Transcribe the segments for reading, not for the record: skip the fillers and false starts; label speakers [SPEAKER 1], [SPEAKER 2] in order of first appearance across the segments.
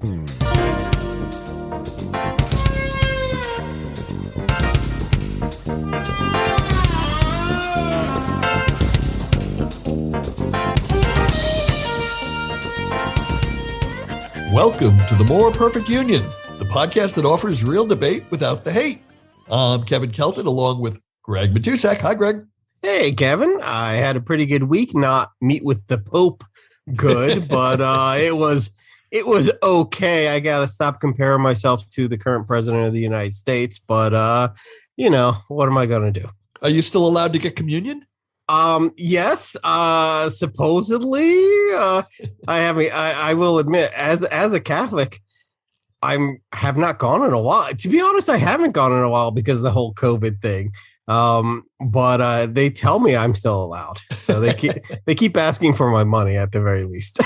[SPEAKER 1] Welcome to the More Perfect Union, the podcast that offers real debate without the hate. I'm Kevin Kelton, along with Greg Matusak. Hi, Greg.
[SPEAKER 2] Hey, Kevin. I had a pretty good week. Not meet with the Pope good, but it was okay. I got to stop comparing myself to the current president of the United States, but what am I going to do?
[SPEAKER 1] Are you still allowed to get communion?
[SPEAKER 2] Yes, supposedly. I will admit, as a Catholic, have not gone in a while. To be honest, I haven't gone in a while because of the whole COVID thing. But they tell me I'm still allowed, so they keep asking for my money at the very least.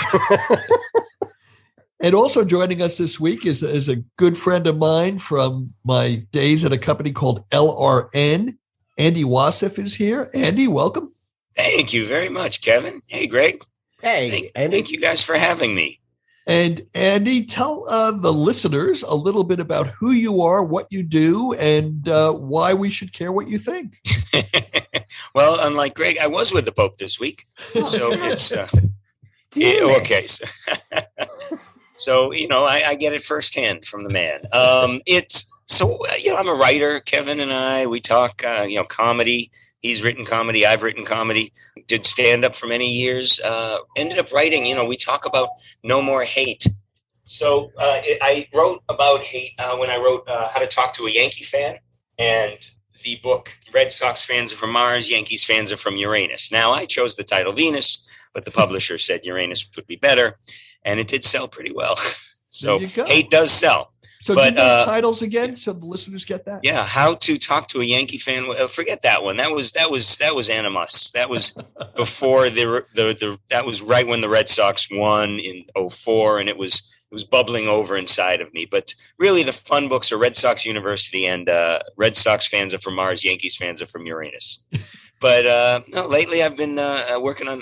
[SPEAKER 1] And also joining us this week is a good friend of mine from my days at a company called LRN. Andy Wasif is here. Andy, welcome.
[SPEAKER 3] Thank you very much, Kevin. Hey, Greg.
[SPEAKER 2] Hey,
[SPEAKER 3] thank you guys for having me.
[SPEAKER 1] And Andy, tell the listeners a little bit about who you are, what you do, and why we should care what you think.
[SPEAKER 3] Well, unlike Greg, I was with the Pope this week, so it's okay. So I get it firsthand from the man. I'm a writer. Kevin and I, we talk comedy. He's written comedy. I've written comedy. Did stand up for many years. Ended up writing. We talk about no more hate. So I wrote about hate when I wrote How to Talk to a Yankee Fan, and the book Red Sox Fans Are from Mars, Yankees Fans Are from Uranus. Now I chose the title Venus, but the publisher said Uranus would be better, and it did sell pretty well. So hate does sell.
[SPEAKER 1] So give those titles again, so the listeners get that.
[SPEAKER 3] Yeah, How to Talk to a Yankee Fan. Forget that one. That was animus. That was before that was right when the Red Sox won in 2004, and it was bubbling over inside of me. But really, the fun books are Red Sox University and Red Sox Fans Are from Mars, Yankees Fans Are from Uranus. But lately I've been working on.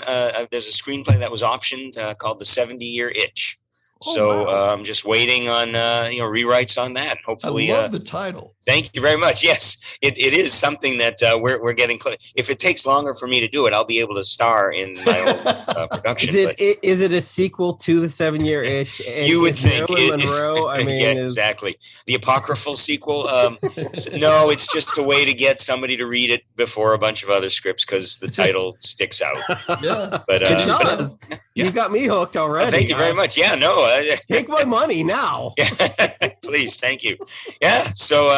[SPEAKER 3] There's a screenplay that was optioned called The 70-Year Itch. So I'm just waiting on rewrites on that. Hopefully,
[SPEAKER 1] I love the title.
[SPEAKER 3] Thank you very much. Yes, it is something that we're getting close. If it takes longer for me to do it, I'll be able to star in my own production.
[SPEAKER 2] Is it a sequel to The 7-Year Itch?
[SPEAKER 3] You would think.
[SPEAKER 2] Marilyn Monroe. I mean,
[SPEAKER 3] exactly. The apocryphal sequel. No, it's just a way to get somebody to read it before a bunch of other scripts because the title sticks out.
[SPEAKER 1] Yeah,
[SPEAKER 3] but
[SPEAKER 2] it does. You got me hooked already.
[SPEAKER 3] Thank you very much. Yeah, no.
[SPEAKER 2] Take my money now.
[SPEAKER 3] Please, thank you. Yeah, so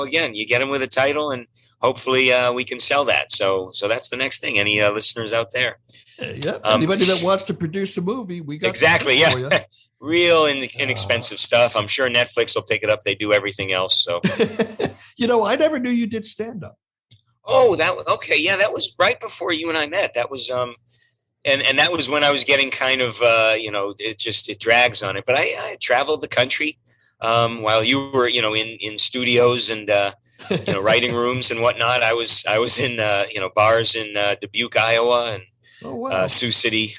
[SPEAKER 3] again, you get them with a title, and hopefully we can sell that. So that's the next thing. Any listeners out there?
[SPEAKER 1] Yeah, anybody that wants to produce a movie, we got
[SPEAKER 3] exactly. Yeah, real inexpensive stuff. I'm sure Netflix will pick it up. They do everything else. So,
[SPEAKER 1] I never knew you did stand up.
[SPEAKER 3] Oh, okay. Yeah, that was right before you and I met. That was And that was when I was getting kind of, it drags on it. But I traveled the country while you were, in studios and, writing rooms and whatnot. I was in, bars in Dubuque, Iowa, and Sioux City,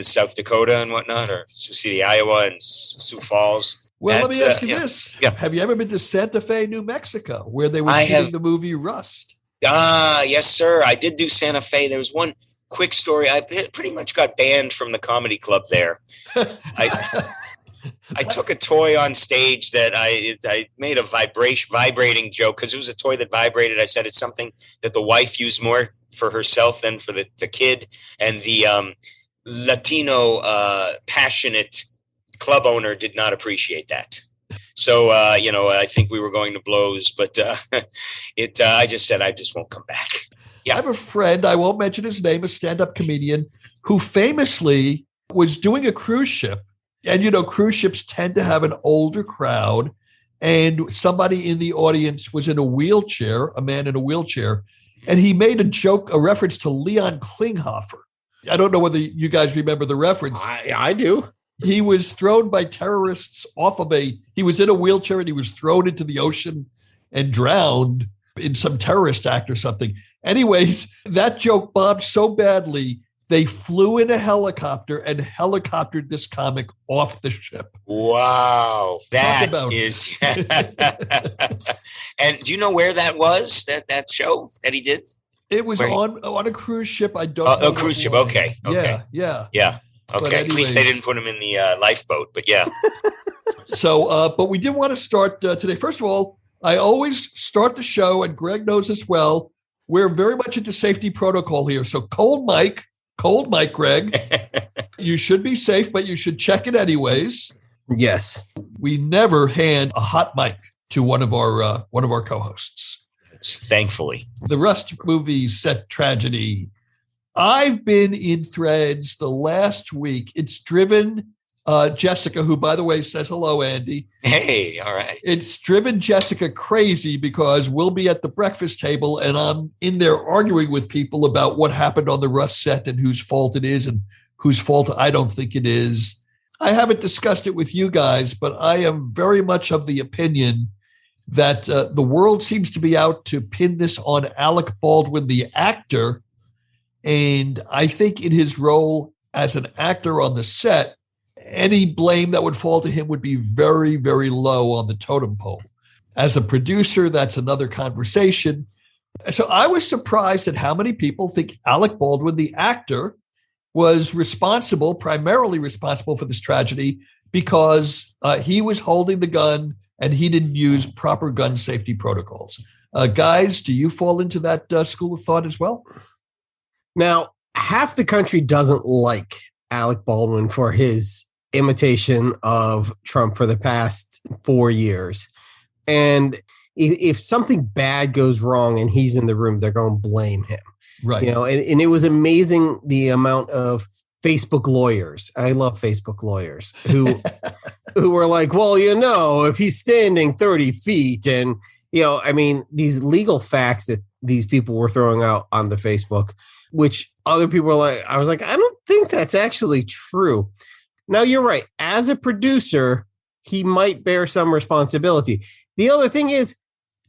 [SPEAKER 3] South Dakota and whatnot, or Sioux City, Iowa, and Sioux Falls.
[SPEAKER 1] Well, let me ask you this. Yeah. Have you ever been to Santa Fe, New Mexico, where they were shooting the movie Rust?
[SPEAKER 3] Yes, sir. I did do Santa Fe. There was one quick story. I pretty much got banned from the comedy club there. I took a toy on stage that I made a vibrating joke because it was a toy that vibrated. I said it's something that the wife used more for herself than for the kid. And the Latino passionate club owner did not appreciate that. So, I think we were going to blows, but I just said I just won't come back. Yeah.
[SPEAKER 1] I have a friend, I won't mention his name, a stand-up comedian, who famously was doing a cruise ship. And, cruise ships tend to have an older crowd. And somebody in the audience was in a wheelchair, a man in a wheelchair. And he made a reference to Leon Klinghoffer. I don't know whether you guys remember the reference.
[SPEAKER 2] I do.
[SPEAKER 1] He was thrown by terrorists he was in a wheelchair and he was thrown into the ocean and drowned in some terrorist act or something. Anyways, that joke bombed so badly they flew in a helicopter and helicoptered this comic off the ship.
[SPEAKER 3] Wow. That
[SPEAKER 1] about
[SPEAKER 3] is. And do you know where that was, that show that he did?
[SPEAKER 1] It was on a cruise ship. I don't know.
[SPEAKER 3] A cruise ship. Okay.
[SPEAKER 1] Yeah.
[SPEAKER 3] Okay. At least they didn't put him in the lifeboat, but yeah.
[SPEAKER 1] So, but we did want to start today. First of all, I always start the show, and Greg knows as well, we're very much into safety protocol here. So cold mic, Greg, you should be safe, but you should check it anyways.
[SPEAKER 2] Yes.
[SPEAKER 1] We never hand a hot mic to one of our co-hosts.
[SPEAKER 3] Thankfully.
[SPEAKER 1] The Rust movie set tragedy. I've been in threads the last week. It's driven Jessica, who, by the way, says hello, Andy.
[SPEAKER 3] Hey, all right.
[SPEAKER 1] It's driven Jessica crazy because we'll be at the breakfast table and I'm in there arguing with people about what happened on the Rust set and whose fault it is and whose fault I don't think it is. I haven't discussed it with you guys, but I am very much of the opinion that the world seems to be out to pin this on Alec Baldwin, the actor. And I think in his role as an actor on the set, any blame that would fall to him would be very, very low on the totem pole. As a producer, that's another conversation. So I was surprised at how many people think Alec Baldwin, the actor, was primarily responsible for this tragedy because he was holding the gun and he didn't use proper gun safety protocols. Guys, do you fall into that school of thought as well?
[SPEAKER 2] Now, half the country doesn't like Alec Baldwin for his imitation of Trump for the past 4 years. And if something bad goes wrong and he's in the room, they're going to blame him.
[SPEAKER 1] Right.
[SPEAKER 2] And it was amazing the amount of Facebook lawyers. I love Facebook lawyers who were like, well, if he's standing 30 feet and, these legal facts that these people were throwing out on the Facebook, which other people were like, I was like, I don't think that's actually true. Now, you're right. As a producer, he might bear some responsibility. The other thing is,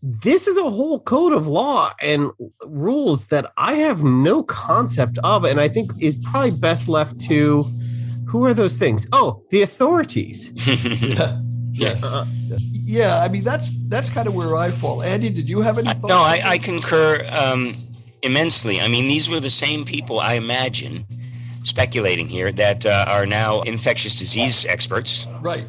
[SPEAKER 2] this is a whole code of law and rules that I have no concept of, and I think is probably best left to, who are those things? Oh, the authorities.
[SPEAKER 1] Yeah. Yes. Yeah, I mean, that's kind of where I fall. Andy, did you have any thoughts?
[SPEAKER 3] No, I concur immensely. I mean, these were the same people, I imagine, speculating here, that are now infectious disease experts.
[SPEAKER 1] Right.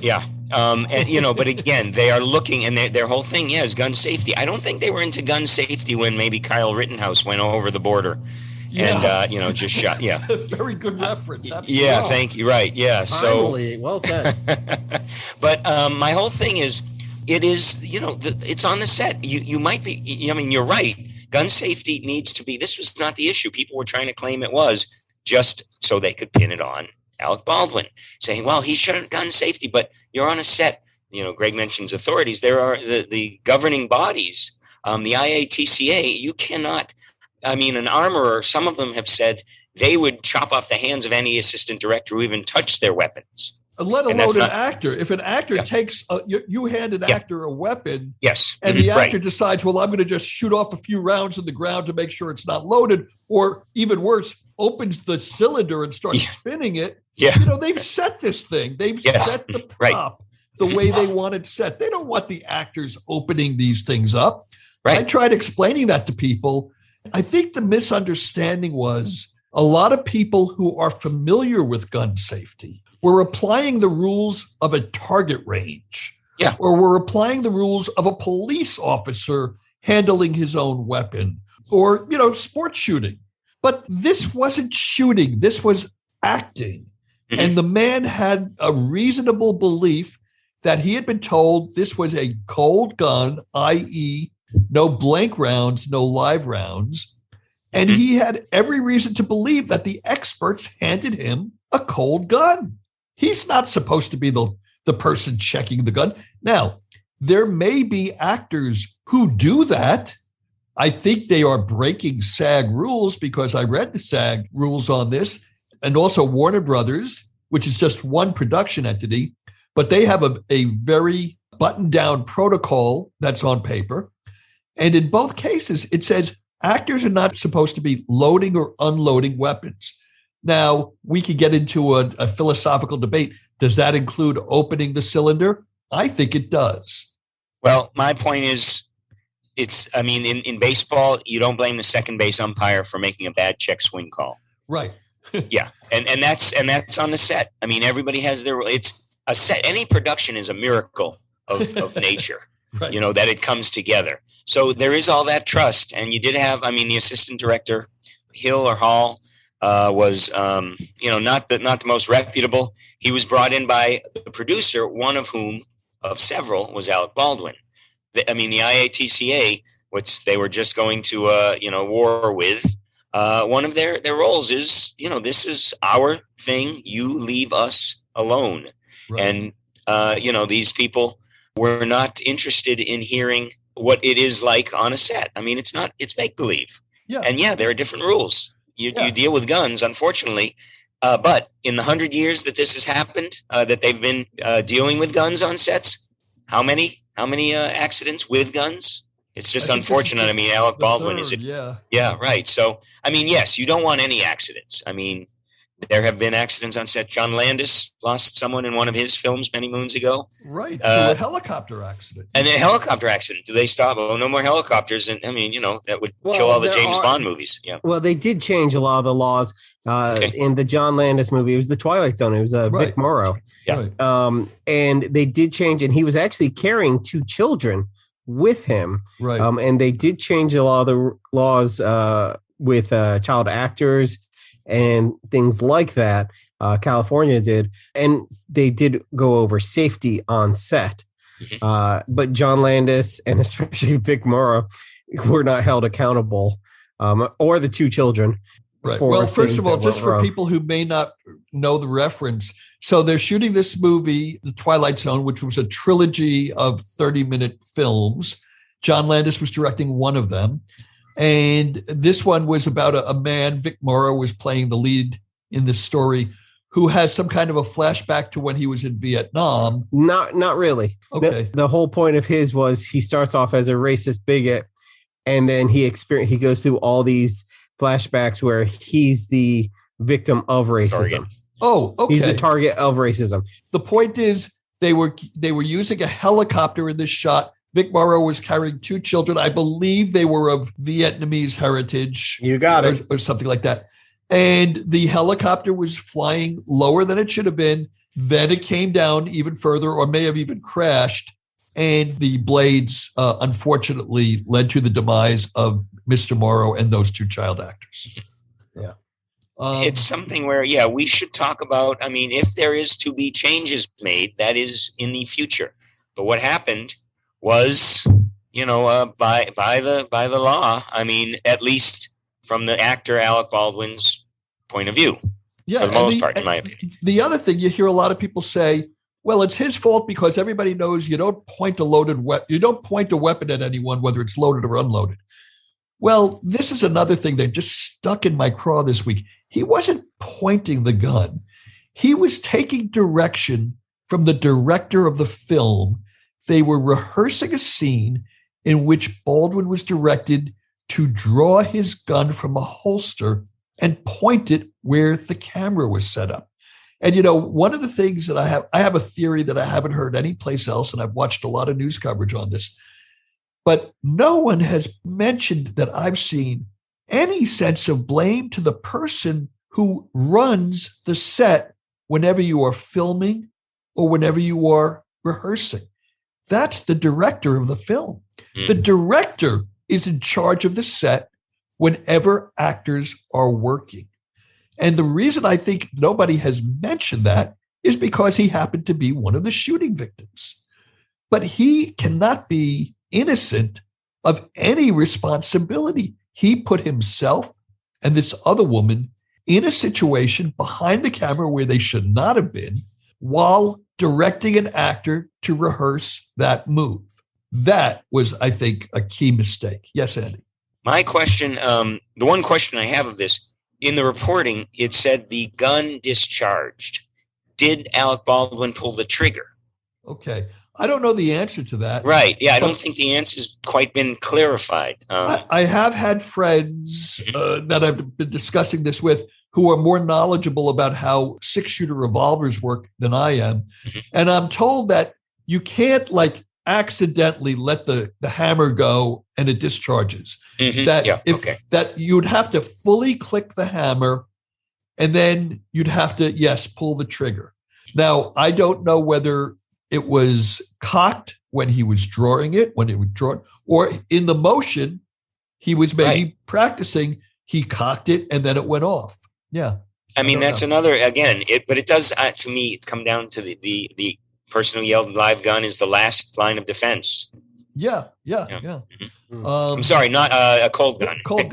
[SPEAKER 3] Yeah. But again, they are looking, and their whole thing is gun safety. I don't think they were into gun safety when maybe Kyle Rittenhouse went over the border and, just shot. Yeah.
[SPEAKER 1] Very good reference. Absolutely.
[SPEAKER 3] Yeah. Thank you. Right. Yeah.
[SPEAKER 2] Finally, well said.
[SPEAKER 3] But my whole thing is, it is, it's on the set. You might be, you're right. Gun safety needs to be, this was not the issue. People were trying to claim it was just so they could pin it on Alec Baldwin, saying, well, he should have gun safety, but you're on a set. Greg mentions authorities. There are the governing bodies, the IATCA. You cannot, an armorer, some of them have said they would chop off the hands of any assistant director who even touched their weapons.
[SPEAKER 1] Let alone an actor. If an actor takes, you hand an actor a weapon,
[SPEAKER 3] yes,
[SPEAKER 1] and the actor decides, well, I'm going to just shoot off a few rounds in the ground to make sure it's not loaded, or even worse, opens the cylinder and starts spinning it.
[SPEAKER 3] Yeah.
[SPEAKER 1] They've set this thing. They've set the prop the way they want it set. They don't want the actors opening these things up. Right. I tried explaining that to people. I think the misunderstanding was a lot of people who are familiar with gun safety were applying the rules of a target range.
[SPEAKER 3] Yeah.
[SPEAKER 1] Or were applying the rules of a police officer handling his own weapon, or, sports shooting. But this wasn't shooting. This was acting. Mm-hmm. And the man had a reasonable belief that he had been told this was a cold gun, i.e., no blank rounds, no live rounds. And he had every reason to believe that the experts handed him a cold gun. He's not supposed to be the person checking the gun. Now, there may be actors who do that. I think they are breaking SAG rules, because I read the SAG rules on this, and also Warner Brothers, which is just one production entity, but they have a very buttoned down protocol that's on paper. And in both cases, it says actors are not supposed to be loading or unloading weapons. Now, we could get into a philosophical debate. Does that include opening the cylinder? I think it does.
[SPEAKER 3] Well, my point is, in baseball, you don't blame the second base umpire for making a bad check swing call.
[SPEAKER 1] Right.
[SPEAKER 3] Yeah. And that's on the set. I mean, everybody has it's a set. Any production is a miracle of nature,
[SPEAKER 1] Right.
[SPEAKER 3] That it comes together. So there is all that trust. And you did have, the assistant director, Hill or Hall, was not the most reputable. He was brought in by the producer, one of whom, of several, was Alec Baldwin. The IATCA, which they were just going to war with, one of their roles is, this is our thing. You leave us alone. Right. And these people were not interested in hearing what it is like on a set. It's make believe.
[SPEAKER 1] Yeah.
[SPEAKER 3] And there are different rules. You deal with guns, unfortunately. But in the 100 years that this has happened, that they've been dealing with guns on sets, how many accidents with guns? It's just unfortunate. Alec Baldwin is it?
[SPEAKER 1] Yeah.
[SPEAKER 3] Yeah, right. So, yes, you don't want any accidents. There have been accidents on set. John Landis lost someone in one of his films many moons ago.
[SPEAKER 1] Right. A helicopter accident.
[SPEAKER 3] And a helicopter accident. Do they stop? Oh, no more helicopters. And that would kill all the James Bond movies. Yeah.
[SPEAKER 2] Well, they did change a lot of the laws in the John Landis movie. It was the Twilight Zone. It was Vic Morrow.
[SPEAKER 3] Yeah.
[SPEAKER 2] Right. And they did change, and he was actually carrying 2 children with him.
[SPEAKER 1] Right.
[SPEAKER 2] And they did change a lot of the laws with child actors and things like that. California did, and they did go over safety on set. Mm-hmm. But John Landis and especially Vic Morrow were not held accountable, or the 2 children.
[SPEAKER 1] Right. Well, first of all, just for people who may not know the reference, so they're shooting this movie, The Twilight Zone, which was a trilogy of 30-minute films. John Landis was directing one of them. And this one was about a man, Vic Morrow was playing the lead in this story, who has some kind of a flashback to when he was in Vietnam.
[SPEAKER 2] Not really.
[SPEAKER 1] Okay.
[SPEAKER 2] The whole point of his was he starts off as a racist bigot, and then he goes through all these flashbacks where he's the victim of racism.
[SPEAKER 3] Target.
[SPEAKER 1] Oh, okay.
[SPEAKER 2] He's the target of racism.
[SPEAKER 1] The point is they were using a helicopter in this shot. Vic Morrow was carrying 2 children. I believe they were of Vietnamese heritage.
[SPEAKER 2] You got it.
[SPEAKER 1] Or something like that. And the helicopter was flying lower than it should have been. Then it came down even further, or may have even crashed. And the blades, unfortunately, led to the demise of Mr. Morrow and those 2 child actors.
[SPEAKER 2] Yeah.
[SPEAKER 3] It's something where, we should talk about, if there is to be changes made, that is in the future. But what happened was, by the law, at least from the actor Alec Baldwin's point of view, for the most part, in my opinion.
[SPEAKER 1] The other thing, you hear a lot of people say, well, it's his fault because everybody knows you don't point a weapon at anyone, whether it's loaded or unloaded. Well, this is another thing that just stuck in my craw this week. He wasn't pointing the gun. He was taking direction from the director of the film. They were rehearsing a scene in which Baldwin was directed to draw his gun from a holster and point it where the camera was set up. And, one of the things that I have a theory that I haven't heard anyplace else, and I've watched a lot of news coverage on this, but no one has mentioned that I've seen any sense of blame to the person who runs the set whenever you are filming or whenever you are rehearsing. That's the director of the film. Mm. The director is in charge of the set whenever actors are working. And the reason I think nobody has mentioned that is because he happened to be one of the shooting victims. But he cannot be innocent of any responsibility. He put himself and this other woman in a situation behind the camera where they should not have been while directing an actor to rehearse that move. That was, I think, a key mistake. Yes, Andy.
[SPEAKER 3] My question, the one question I have of this, in the reporting, it said the gun discharged. Did Alec Baldwin pull the trigger?
[SPEAKER 1] Okay. I don't know the answer to that.
[SPEAKER 3] Right. Yeah, I don't think the answer's quite been clarified.
[SPEAKER 1] I have had friends that I've been discussing this with who are more knowledgeable about how 6-shooter revolvers work than I am. Mm-hmm. And I'm told that you can't like accidentally let the hammer go and it discharges.
[SPEAKER 3] Mm-hmm.
[SPEAKER 1] That you'd have to fully click the hammer and then you'd have to, pull the trigger. Now, I don't know whether it was cocked when he was drawing it, when it was drawn, or in the motion, he was maybe practicing, he cocked it and then it went off. Yeah.
[SPEAKER 3] I mean, that's another, again, but it does, to me, come down to the person who yelled live gun is the last line of defense.
[SPEAKER 1] Yeah.
[SPEAKER 3] Mm-hmm. I'm sorry, not a cold gun.
[SPEAKER 1] Cold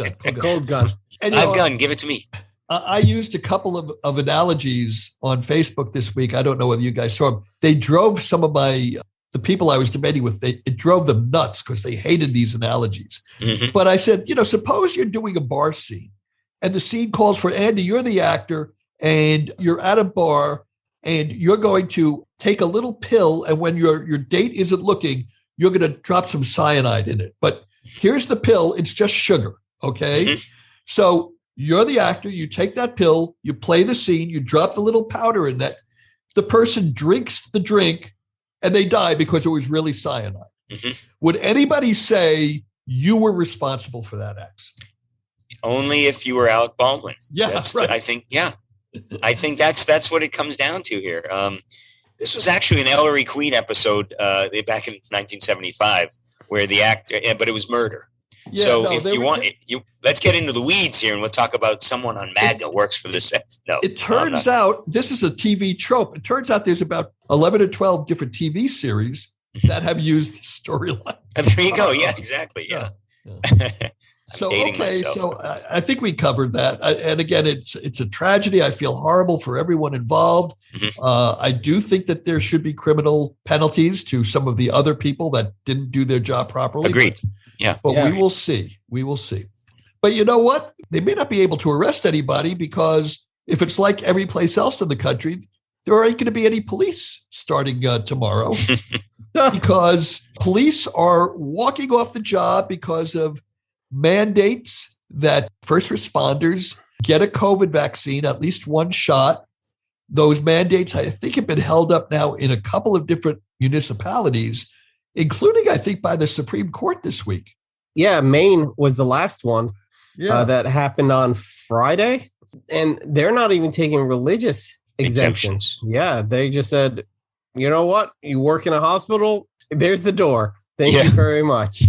[SPEAKER 1] gun.
[SPEAKER 3] And, live gun, give it to me.
[SPEAKER 1] I used a couple of analogies on Facebook this week. I don't know whether you guys saw them. They drove some of the people I was debating with, it drove them nuts because they hated these analogies. Mm-hmm. But I said, suppose you're doing a bar scene and the scene calls for Andy, you're the actor and you're at a bar and you're going to take a little pill. And when your date isn't looking, you're going to drop some cyanide in it. But here's the pill. It's just sugar. Okay. Mm-hmm. So you're the actor. You take that pill, you play the scene, you drop the little powder in that. The person drinks the drink and they die because it was really cyanide. Mm-hmm. Would anybody say you were responsible for that accident?
[SPEAKER 3] Only if you were Alec Baldwin.
[SPEAKER 1] Yeah, right.
[SPEAKER 3] I think that's what it comes down to here. This was actually an Ellery Queen episode back in 1975 where the actor, but it was murder. Yeah, so if you want, let's get into the weeds here and we'll talk about someone on Magna works for this. No,
[SPEAKER 1] it turns out this is a TV trope. It turns out there's about 11 or 12 different TV series that have used the storyline.
[SPEAKER 3] There you go. Yeah, exactly. Yeah.
[SPEAKER 1] So I think we covered that. And again, it's a tragedy. I feel horrible for everyone involved. Mm-hmm. I do think that there should be criminal penalties to some of the other people that didn't do their job properly.
[SPEAKER 3] Agreed.
[SPEAKER 1] But we will see. But you know what? They may not be able to arrest anybody because if it's like every place else in the country, there aren't going to be any police starting tomorrow because police are walking off the job because of mandates that first responders get a COVID vaccine, at least one shot. Those mandates, I think, have been held up now in a couple of different municipalities, including, I think, by the Supreme Court this week.
[SPEAKER 2] Yeah, Maine was the last one that happened on Friday. And they're not even taking religious exemptions. Yeah, they just said, you know what? You work in a hospital, there's the door. Thank you very much.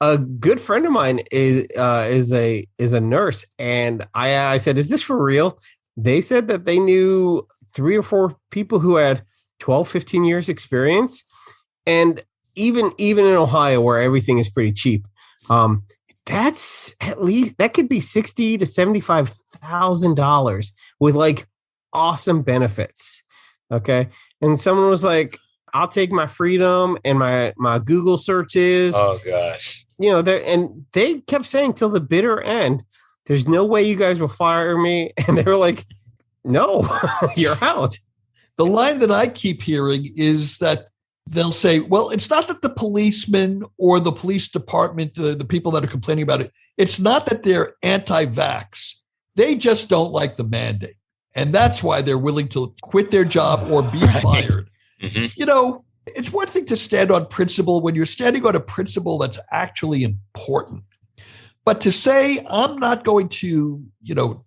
[SPEAKER 2] A good friend of mine is a nurse. And I said, is this for real? They said that they knew 3 or 4 people who had 12, 15 years experience. And even in Ohio, where everything is pretty cheap, that's at least that could be $60,000 to $75,000 with like awesome benefits. Okay, and someone was like, "I'll take my freedom and my Google searches."
[SPEAKER 3] Oh gosh,
[SPEAKER 2] they kept saying till the bitter end, "There's no way you guys will fire me," and they were like, "No, you're out."
[SPEAKER 1] The line that I keep hearing is that they'll say, well, it's not that the policemen or the police department, the people that are complaining about it, it's not that they're anti-vax. They just don't like the mandate. And that's why they're willing to quit their job or be fired. Mm-hmm. It's one thing to stand on principle when you're standing on a principle that's actually important. But to say, I'm not going to,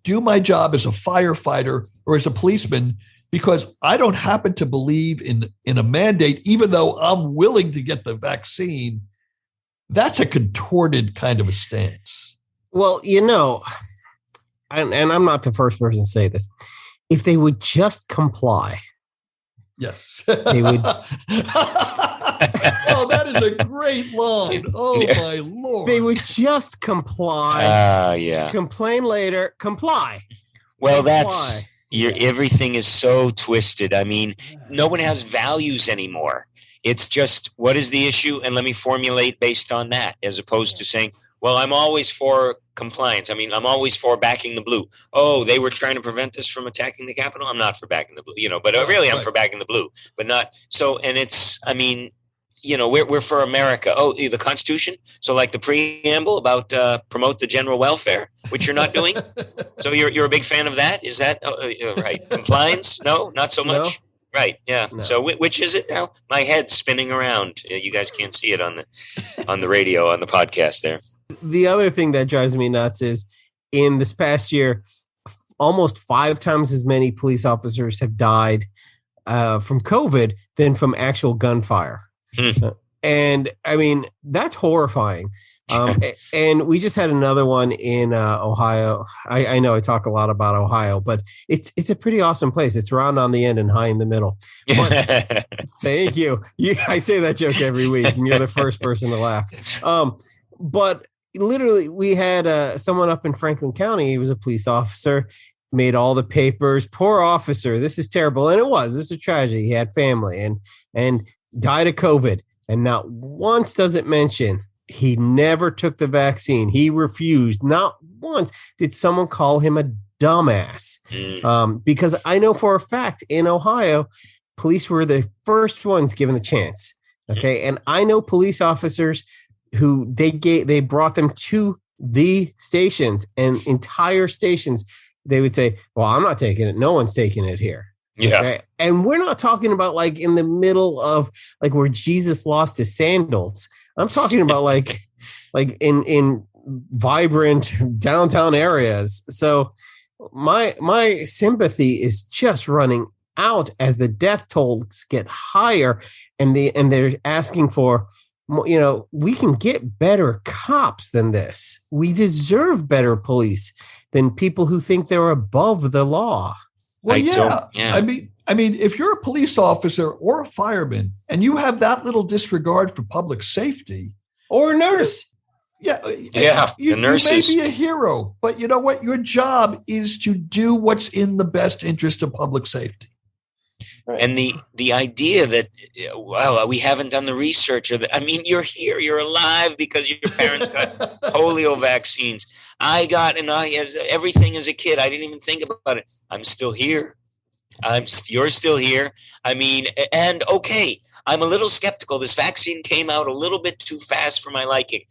[SPEAKER 1] do my job as a firefighter or as a policeman because I don't happen to believe in a mandate, even though I'm willing to get the vaccine, that's a contorted kind of a stance.
[SPEAKER 2] Well, and I'm not the first person to say this. If they would just comply.
[SPEAKER 1] Yes.
[SPEAKER 2] They would.
[SPEAKER 1] Oh, that is a great line. Oh, my Lord.
[SPEAKER 2] They would just comply. Complain later. Comply.
[SPEAKER 3] Well, everything is so twisted. I mean, no one has values anymore. It's just, what is the issue? And let me formulate based on that, as opposed to saying, well, I'm always for compliance. I mean, I'm always for backing the blue. Oh, they were trying to prevent us from attacking the Capitol. I'm not for backing the blue, but really I'm for backing the blue, but not. So, and it's, I mean, we're for America. Oh, the Constitution. So like the preamble about promote the general welfare, which you're not doing. So you're a big fan of that. Is that right? Compliance? No, not so much. No. Right. Yeah. No. So which is it now? My head's spinning around. You guys can't see it on the radio, on the podcast there.
[SPEAKER 2] The other thing that drives me nuts is in this past year, almost 5 times as many police officers have died from COVID than from actual gunfire. And I mean, that's horrifying. And we just had another one in Ohio. I know I talk a lot about Ohio, but it's a pretty awesome place. It's round on the end and high in the middle. But, thank you. I say that joke every week, and you're the first person to laugh. But literally, we had someone up in Franklin County. He was a police officer, made all the papers. Poor officer. This is terrible. And it was. It's a tragedy. He had family and died of COVID. And not once does it mention he never took the vaccine. He refused. Not once did someone call him a dumbass. Because I know for a fact in Ohio, police were the first ones given the chance. Okay. And I know police officers who they brought them to the stations, and entire stations. They would say, well, I'm not taking it. No one's taking it here.
[SPEAKER 3] Yeah.
[SPEAKER 2] Okay? And we're not talking about like in the middle of like where Jesus lost his sandals. I'm talking about like in vibrant downtown areas. So my sympathy is just running out as the death tolls get higher, and they're asking for, we can get better cops than this. We deserve better police than people who think they're above the law.
[SPEAKER 1] Well, yeah. I mean, if you're a police officer or a fireman and you have that little disregard for public safety,
[SPEAKER 2] or a nurse,
[SPEAKER 1] you may be a hero, but you know what? Your job is to do what's in the best interest of public safety.
[SPEAKER 3] Right. And the idea that, we haven't done the research, you're here, you're alive because your parents got polio vaccines. I got everything as a kid. I didn't even think about it. I'm still here. You're still here. And okay, I'm a little skeptical. This vaccine came out a little bit too fast for my liking.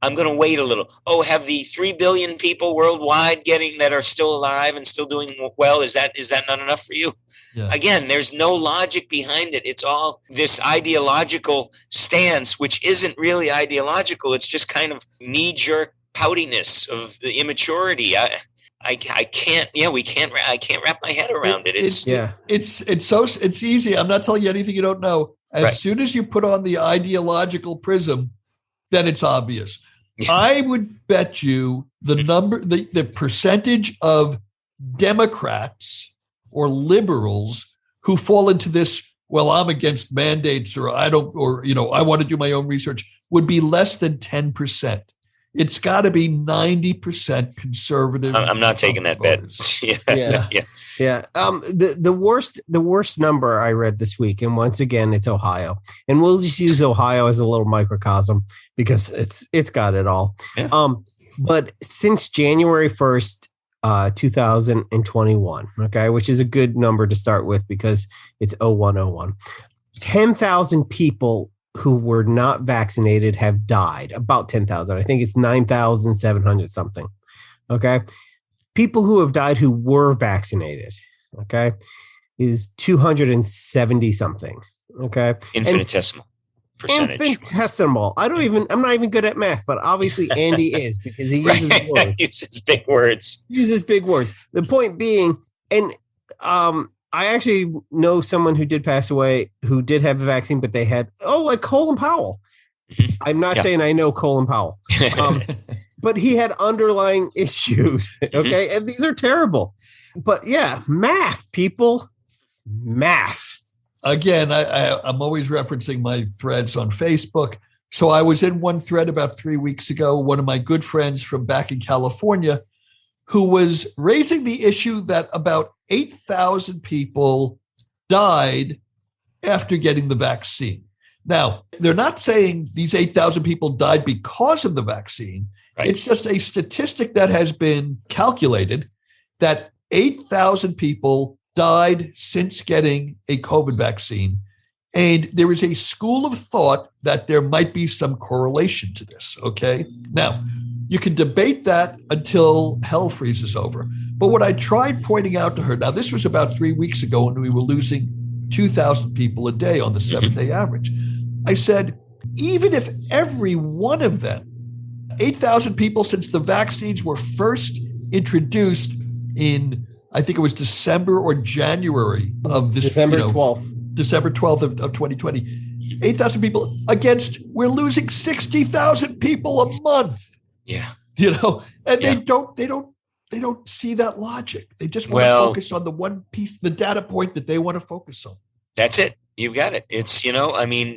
[SPEAKER 3] I'm going to wait a little. Oh, have the 3 billion people worldwide that are still alive and still doing well? Is that not enough for you? Yeah. Again, there's no logic behind it. It's all this ideological stance, which isn't really ideological. It's just kind of knee-jerk poutiness of the immaturity. I can't wrap my head around it.
[SPEAKER 1] It's easy. I'm not telling you anything you don't know. As soon as you put on the ideological prism, then it's obvious. Yeah. I would bet you the percentage of Democrats or liberals who fall into this, well, I'm against mandates, or I want to do my own research, would be less than 10%. It's got to be 90% conservative.
[SPEAKER 3] I'm not taking that bet.
[SPEAKER 2] Yeah. The worst number I read this week, and once again, it's Ohio, and we'll just use Ohio as a little microcosm because it's got it all. Yeah. But since January 1st, 2021, okay, which is a good number to start with because it's 0101, 10,000 people who were not vaccinated have died. About 10,000. I think it's 9,700 something. Okay. People who have died who were vaccinated, okay, is 270 something. Okay.
[SPEAKER 3] Infinitesimal percentage.
[SPEAKER 2] Infinitesimal. I'm not even good at math, but obviously Andy is, because he uses words.
[SPEAKER 3] Uses big words.
[SPEAKER 2] The point being, and I actually know someone who did pass away who did have the vaccine, but they had, like Colin Powell. Mm-hmm. I'm not saying I know Colin Powell, but he had underlying issues. Okay. Mm-hmm. And these are terrible. But yeah, math, people. Math.
[SPEAKER 1] Again, I'm always referencing my threads on Facebook. So I was in one thread about 3 weeks ago, one of my good friends from back in California, who was raising the issue that about 8,000 people died after getting the vaccine. Now, they're not saying these 8,000 people died because of the vaccine. Right. It's just a statistic that has been calculated that 8,000 people died since getting a COVID vaccine. And there is a school of thought that there might be some correlation to this, okay? Now, you can debate that until hell freezes over. But what I tried pointing out to her, now this was about 3 weeks ago when we were losing 2,000 people a day on the 7-day average. I said, even if every one of them, 8,000 people since the vaccines were first introduced in, I think it was December or January of this.
[SPEAKER 2] December 12th.
[SPEAKER 1] December 12th of 2020. 8,000 people against, we're losing 60,000 people a month.
[SPEAKER 3] Yeah.
[SPEAKER 1] And they don't see that logic. They just want to focus on the one piece, the data point that they want to focus on.
[SPEAKER 3] That's it. You've got it. It's,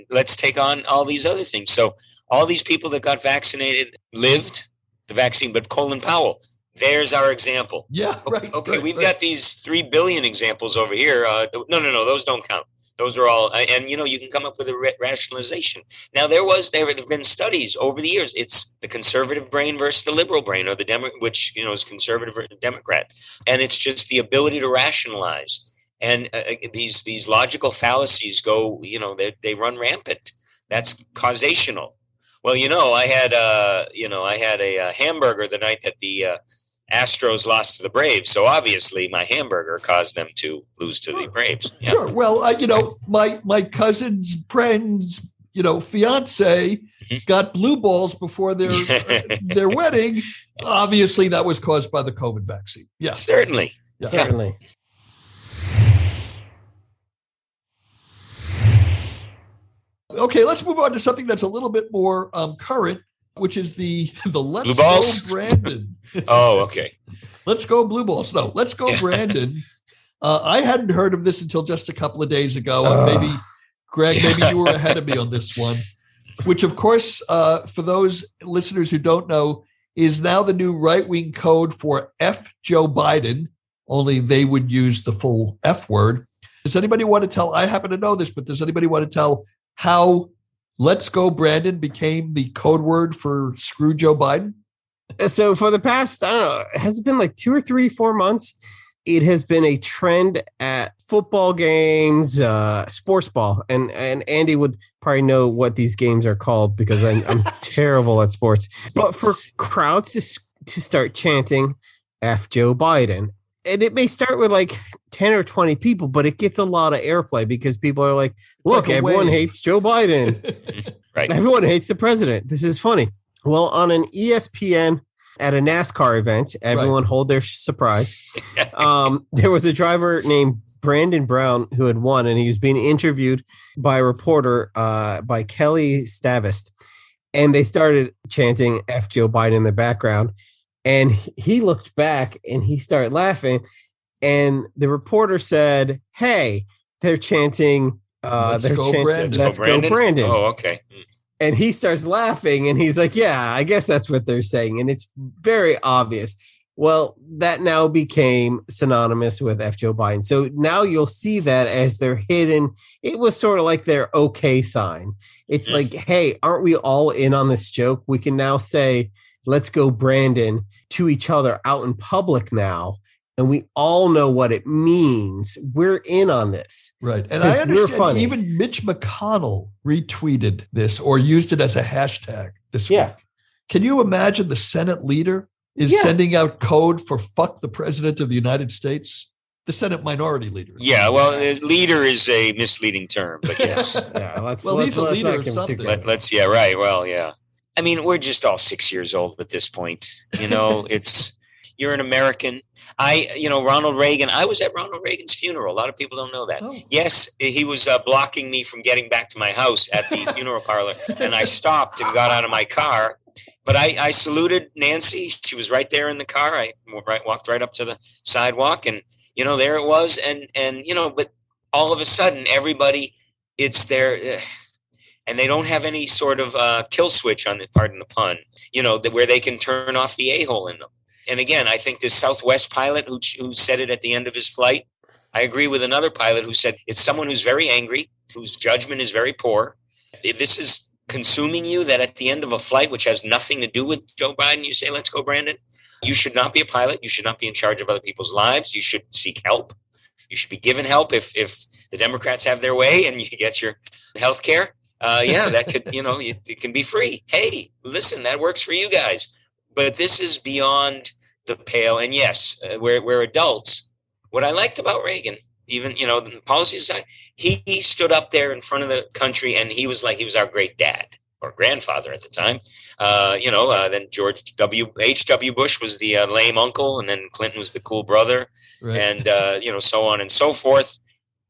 [SPEAKER 3] let's take on all these other things. So all these people that got vaccinated lived the vaccine, but Colin Powell, there's our example.
[SPEAKER 1] Yeah, right.
[SPEAKER 3] Okay,
[SPEAKER 1] right,
[SPEAKER 3] we've
[SPEAKER 1] right.
[SPEAKER 3] got these 3 billion examples over here. No, those don't count. Those are all, and you can come up with a rationalization. Now there have been studies over the years. It's the conservative brain versus the liberal brain, or the which is conservative or Democrat, and it's just the ability to rationalize. And these logical fallacies go, they run rampant. That's causational. Well, I had a hamburger the night that the Astros lost to the Braves, so obviously my hamburger caused them to lose to the Braves. Yeah.
[SPEAKER 1] Sure. Well, my cousin's friend's, fiance got blue balls before their wedding. Obviously, that was caused by the COVID vaccine. Yeah,
[SPEAKER 3] certainly.
[SPEAKER 1] Yeah.
[SPEAKER 2] Certainly.
[SPEAKER 1] Okay, let's move on to something that's a little bit more current, which is the Let's
[SPEAKER 3] Blue balls?
[SPEAKER 1] Go Brandon.
[SPEAKER 3] Oh, okay.
[SPEAKER 1] Let's go blue balls. No, Let's Go Brandon. I hadn't heard of this until just a couple of days ago. And maybe, Greg, maybe you were ahead of me on this one, which, of course, for those listeners who don't know, is now the new right-wing code for F Joe Biden, only they would use the full F word. Does anybody want to tell? I happen to know this, but does anybody want to tell how Let's Go Brandon became the code word for screw Joe Biden?
[SPEAKER 2] So for the past, I don't know, has it been like 2 or 3, 4 months? It has been a trend at football games, sports ball. And Andy would probably know what these games are called because I'm terrible at sports. But for crowds to start chanting F Joe Biden. And it may start with like 10 or 20 people, but it gets a lot of airplay because people are like, look,
[SPEAKER 1] like
[SPEAKER 2] everyone hates Joe Biden.
[SPEAKER 3] Right.
[SPEAKER 2] Everyone hates the president. This is funny. Well, on an ESPN at a NASCAR event, everyone hold their surprise. There was a driver named Brandon Brown who had won, and he was being interviewed by a reporter by Kelly Stavist. And they started chanting F Joe Biden in the background. And he looked back and he started laughing. And the reporter said, hey, they're chanting,
[SPEAKER 1] Let's go
[SPEAKER 2] Brandon.
[SPEAKER 3] Oh, okay.
[SPEAKER 2] And he starts laughing and he's like, yeah, I guess that's what they're saying. And it's very obvious. Well, that now became synonymous with F Joe Biden. So now you'll see that as they're hidden. It was sort of like their okay sign. It's like, hey, aren't we all in on this joke? We can now say, let's go Brandon to each other out in public now. And we all know what it means. We're in on this.
[SPEAKER 1] Right. And I understand even Mitch McConnell retweeted this or used it as a hashtag this week. Can you imagine the Senate leader is sending out code for fuck the president of the United States? The Senate minority leader.
[SPEAKER 3] Yeah, well, leader is a misleading term, but yes.
[SPEAKER 1] He's a leader of something.
[SPEAKER 3] I mean, we're just all 6 years old at this point. You're an American. Ronald Reagan, I was at Ronald Reagan's funeral. A lot of people don't know that. Oh. Yes, he was blocking me from getting back to my house at the funeral parlor. And I stopped and got out of my car. But I saluted Nancy. She was right there in the car. I walked right up to the sidewalk and, there it was. And but all of a sudden, everybody, it's there. And they don't have any sort of kill switch on it, pardon the pun, where they can turn off the a-hole in them. And again, I think this Southwest pilot who said it at the end of his flight, I agree with another pilot who said it's someone who's very angry, whose judgment is very poor. If this is consuming you, that at the end of a flight, which has nothing to do with Joe Biden, you say, let's go, Brandon. You should not be a pilot. You should not be in charge of other people's lives. You should seek help. You should be given help if the Democrats have their way and you get your health care, that could, it can be free. Hey, listen, that works for you guys. But this is beyond the pale. And yes, we're adults. What I liked about Reagan, even, the policy aside, he stood up there in front of the country and he was our great dad or grandfather at the time. Then George H.W. Bush was the lame uncle, and then Clinton was the cool brother, right. And, so on and so forth.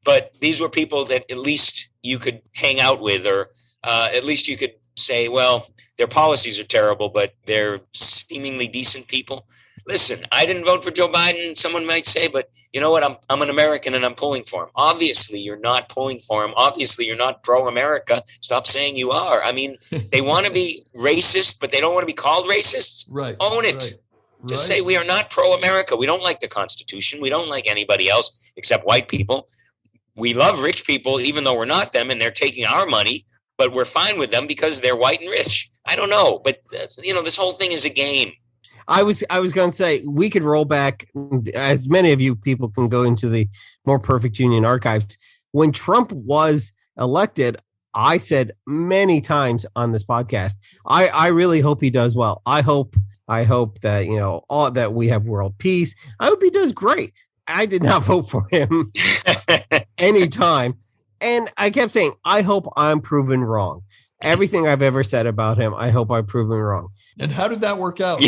[SPEAKER 3] But these were people that at least you could hang out with, or at least you could say, well, their policies are terrible, but they're seemingly decent people. Listen, I didn't vote for Joe Biden, someone might say, but you know what? I'm an American and I'm pulling for him. Obviously, you're not pulling for him. Obviously, you're not pro-America. Stop saying you are. I mean, they want to be racist, but they don't want to be called racists.
[SPEAKER 1] Right.
[SPEAKER 3] Own it. Right. Just say we are not pro-America. We don't like the Constitution. We don't like anybody else except white people. We love rich people, even though we're not them, and they're taking our money, but we're fine with them because they're white and rich. I don't know, but this whole thing is a game.
[SPEAKER 2] I was going to say we could roll back, as many of you people can go into the More Perfect Union archives. When Trump was elected, I said many times on this podcast, I really hope he does well. I hope that, all that we have world peace. I hope he does great. I did not vote for him anytime. And I kept saying, I hope I'm proven wrong. Everything I've ever said about him, I hope I'm proven wrong.
[SPEAKER 1] And how did that work out?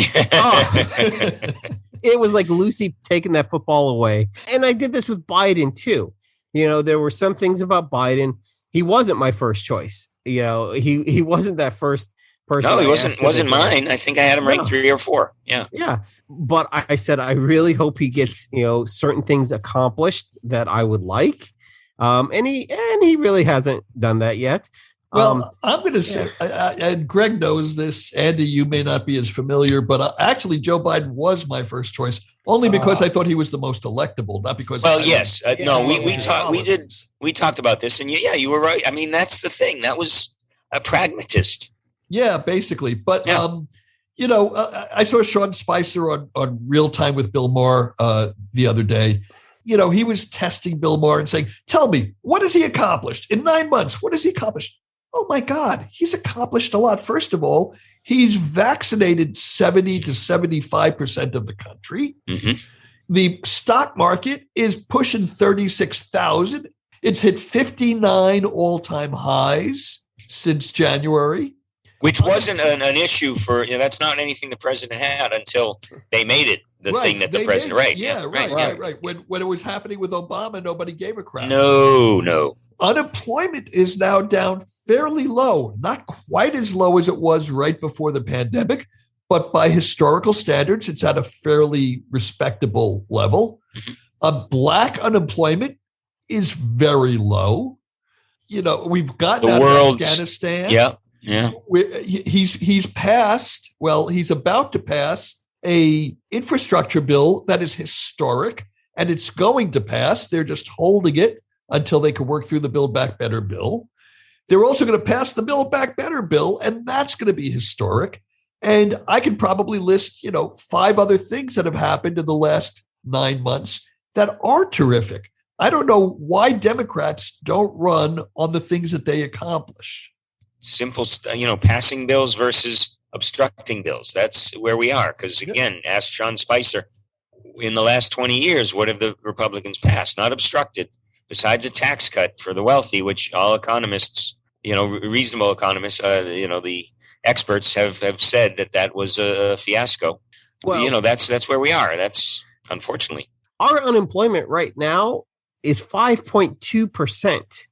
[SPEAKER 2] It was like Lucy taking that football away. And I did this with Biden, too. There were some things about Biden. He wasn't my first choice. He wasn't that first person.
[SPEAKER 3] No, he wasn't mine. I think I had him ranked 3 or 4. Yeah.
[SPEAKER 2] Yeah. But I said, I really hope he gets, certain things accomplished that I would like. And he really hasn't done that yet.
[SPEAKER 1] Well, I'm going to say, and Greg knows this, Andy, you may not be as familiar, but actually Joe Biden was my first choice, only because I thought he was the most electable, not because.
[SPEAKER 3] Well, yes, we talked about this, and you were right. I mean, that's the thing. That was a pragmatist.
[SPEAKER 1] Yeah, basically. But I saw Sean Spicer on Real Time with Bill Maher the other day. He was testing Bill Maher and saying, "Tell me, what has he accomplished in 9 months? What has he accomplished?" Oh, my God, he's accomplished a lot. First of all, he's vaccinated 70 to 75% of the country. Mm-hmm. The stock market is pushing 36,000. It's hit 59 all-time highs since January.
[SPEAKER 3] Which wasn't an issue for, that's not anything the president had until they made it the thing that the president, right.
[SPEAKER 1] Yeah, right. When it was happening with Obama, nobody gave a crap.
[SPEAKER 3] No.
[SPEAKER 1] Unemployment is now down fairly low, not quite as low as it was right before the pandemic, but by historical standards, it's at a fairly respectable level. Mm-hmm. Black unemployment is very low. We've gotten out of Afghanistan.
[SPEAKER 3] Yeah.
[SPEAKER 1] He's about to pass a infrastructure bill that is historic, and it's going to pass. They're just holding it until they can work through the Build Back Better bill. They're also going to pass the Build Back Better bill, and that's going to be historic. And I can probably list, 5 other things that have happened in the last 9 months that are terrific. I don't know why Democrats don't run on the things that they accomplish.
[SPEAKER 3] Simple, passing bills versus obstructing bills. That's where we are. Because again, ask Sean Spicer, in the last 20 years, what have the Republicans passed? Not obstructed, besides a tax cut for the wealthy, which all economists, reasonable economists, the experts have said that was a fiasco. Well, that's where we are. That's unfortunately.
[SPEAKER 2] Our unemployment right now is 5.2%.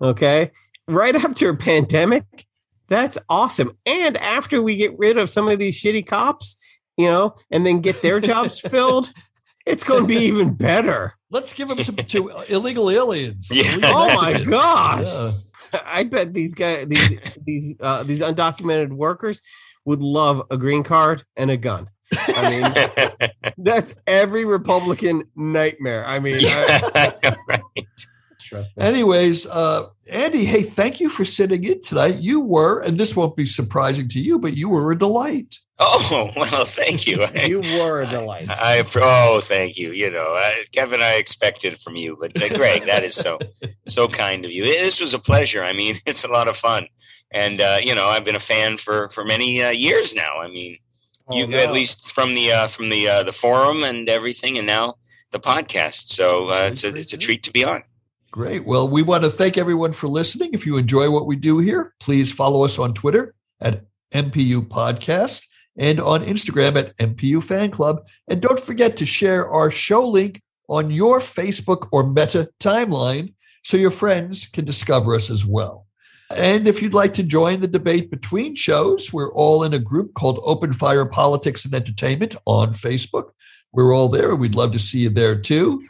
[SPEAKER 2] Okay. Right after a pandemic, that's awesome. And after we get rid of some of these shitty cops, and then get their jobs filled, it's going to be even better.
[SPEAKER 1] Let's give them to illegal aliens.
[SPEAKER 3] Yeah.
[SPEAKER 2] Oh my gosh. Yeah. I bet these guys, these undocumented workers would love a green card and a gun. I mean, that's every Republican nightmare. I mean,
[SPEAKER 3] right.
[SPEAKER 2] interesting.
[SPEAKER 1] Anyways, Andy, hey, thank you for sitting in tonight. You were, and this won't be surprising to you, but you were a delight.
[SPEAKER 3] Oh, well, thank you.
[SPEAKER 2] You were a delight.
[SPEAKER 3] Thank you. Kevin, I expected from you, but Greg, that is so kind of you. This was a pleasure. I mean, it's a lot of fun. And, I've been a fan for many years now. I mean, at least from the forum and everything, and now the podcast. So it's a treat to be on.
[SPEAKER 1] Great. Well, we want to thank everyone for listening. If you enjoy what we do here, please follow us on Twitter at MPU Podcast and on Instagram at MPU Fan Club. And don't forget to share our show link on your Facebook or Meta timeline so your friends can discover us as well. And if you'd like to join the debate between shows, we're all in a group called Open Fire Politics and Entertainment on Facebook. We're all there. We'd love to see you there too.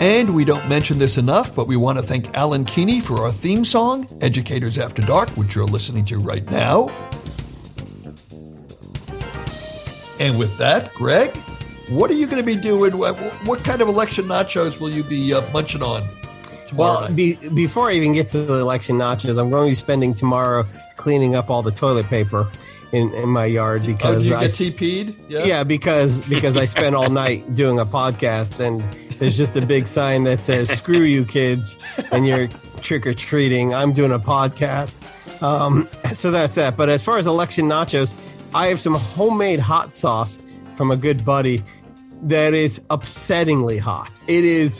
[SPEAKER 1] And we don't mention this enough, but we want to thank Alan Keeney for our theme song, Educators After Dark, which you're listening to right now. And with that, Greg, what are you going to be doing? What kind of election nachos will you be munching on tomorrow night?
[SPEAKER 2] Before I even get to the election nachos, I'm going to be spending tomorrow cleaning up all the toilet paper in my yard because
[SPEAKER 1] you get TP'd?
[SPEAKER 2] Yeah, because I spent all night doing a podcast, and there's just a big sign that says "Screw you, kids," and you're trick or treating. I'm doing a podcast, so that's that. But as far as election nachos, I have some homemade hot sauce from a good buddy that is upsettingly hot. It is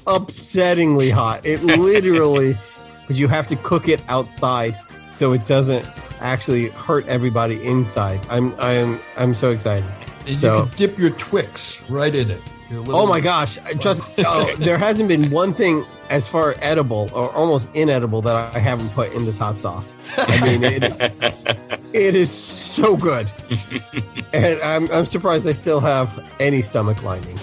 [SPEAKER 2] upsettingly hot. It literally, but you have to cook it outside so it doesn't actually hurt everybody inside. I'm so excited.
[SPEAKER 1] And you can dip your Twix right in it.
[SPEAKER 2] Oh my gosh. There hasn't been one thing as far edible or almost inedible that I haven't put in this hot sauce. I mean, it is so good. And I'm surprised I still have any stomach lining.